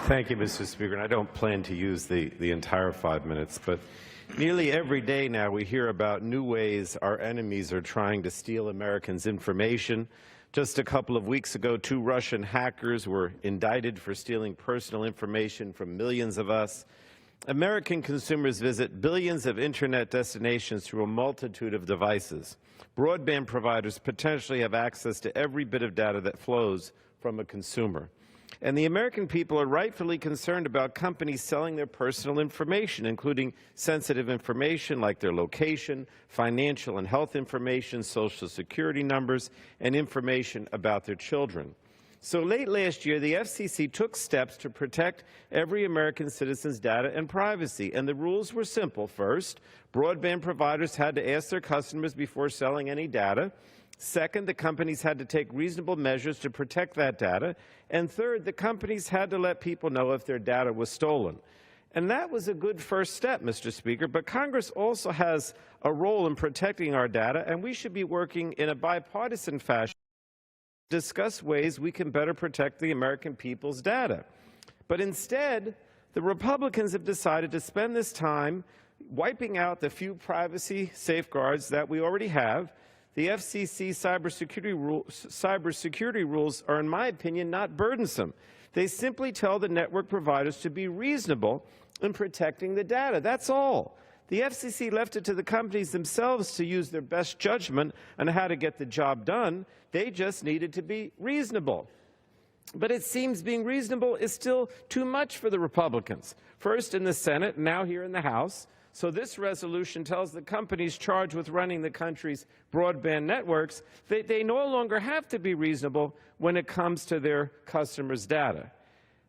Thank you, Mr. Speaker. And I don't plan to use the entire 5 minutes, but nearly every day now we hear about new ways our enemies are trying to steal Americans' information. Just a couple of weeks ago, 2 Russian hackers were indicted for stealing personal information from millions of us. American consumers visit billions of Internet destinations through a multitude of devices. Broadband providers potentially have access to every bit of data that flows from a consumer. And the American people are rightfully concerned about companies selling their personal information, including sensitive information like their location, financial and health information, Social Security numbers, and information about their children. So late last year, the FCC took steps to protect every American citizen's data and privacy, and the rules were simple. First, broadband providers had to ask their customers before selling any data. Second, the companies had to take reasonable measures to protect that data. And third, the companies had to let people know if their data was stolen. And that was a good first step, Mr. Speaker, but Congress also has a role in protecting our data, and we should be working in a bipartisan fashion to discuss ways we can better protect the American people's data. But instead, the Republicans have decided to spend this time wiping out the few privacy safeguards that we already have. The FCC cybersecurity rules are, in my opinion, not burdensome. They simply tell the network providers to be reasonable in protecting the data. That's all. The FCC left it to the companies themselves to use their best judgment on how to get the job done. They just needed to be reasonable. But it seems being reasonable is still too much for the Republicans, first in the Senate, now here in the House. So this resolution tells the companies charged with running the country's broadband networks that they no longer have to be reasonable when it comes to their customers' data.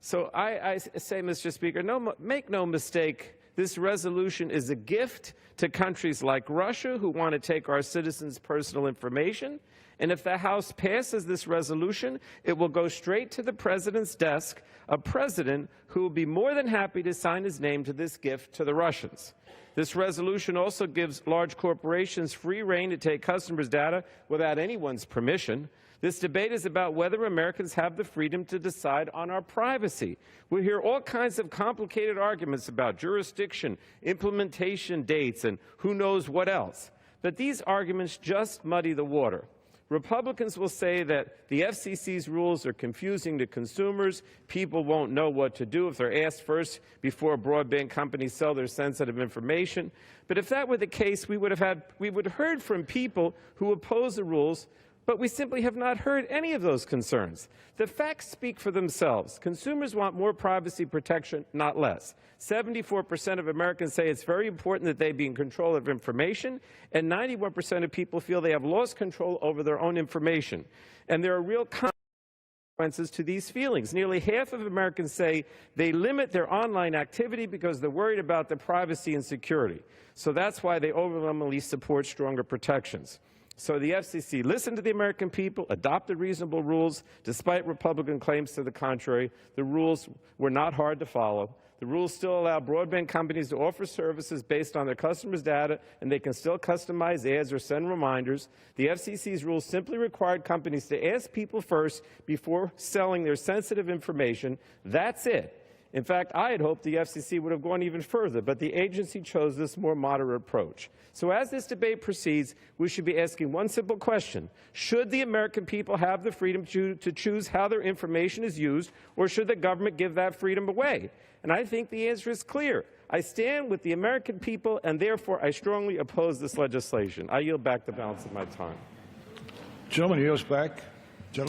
So I say, Mr. Speaker, make no mistake, this resolution is a gift to countries like Russia who want to take our citizens' personal information. And if the House passes this resolution, it will go straight to the President's desk, a President who will be more than happy to sign his name to this gift to the Russians. This resolution also gives large corporations free rein to take customers' data without anyone's permission. This debate is about whether Americans have the freedom to decide on our privacy. We hear all kinds of complicated arguments about jurisdiction, implementation dates, and who knows what else. But these arguments just muddy the water. Republicans will say that the FCC's rules are confusing to consumers. People won't know what to do if they're asked first before broadband companies sell their sensitive information. But if that were the case, we would have heard from people who oppose the rules, but we simply have not heard any of those concerns. The facts speak for themselves. Consumers want more privacy protection, not less. 74% of Americans say it's very important that they be in control of information, and 91% of people feel they have lost control over their own information. And there are real consequences to these feelings. Nearly half of Americans say they limit their online activity because they're worried about the privacy and security. So that's why they overwhelmingly support stronger protections. So the FCC listened to the American people, adopted reasonable rules. Despite Republican claims to the contrary, the rules were not hard to follow. The rules still allow broadband companies to offer services based on their customers' data, and they can still customize ads or send reminders. The FCC's rules simply required companies to ask people first before selling their sensitive information. That's it. In fact, I had hoped the FCC would have gone even further, but the agency chose this more moderate approach. So as this debate proceeds, we should be asking one simple question. Should the American people have the freedom to choose how their information is used, or should the government give that freedom away? And I think the answer is clear. I stand with the American people, and therefore I strongly oppose this legislation. I yield back the balance of my time. Gentleman yields back.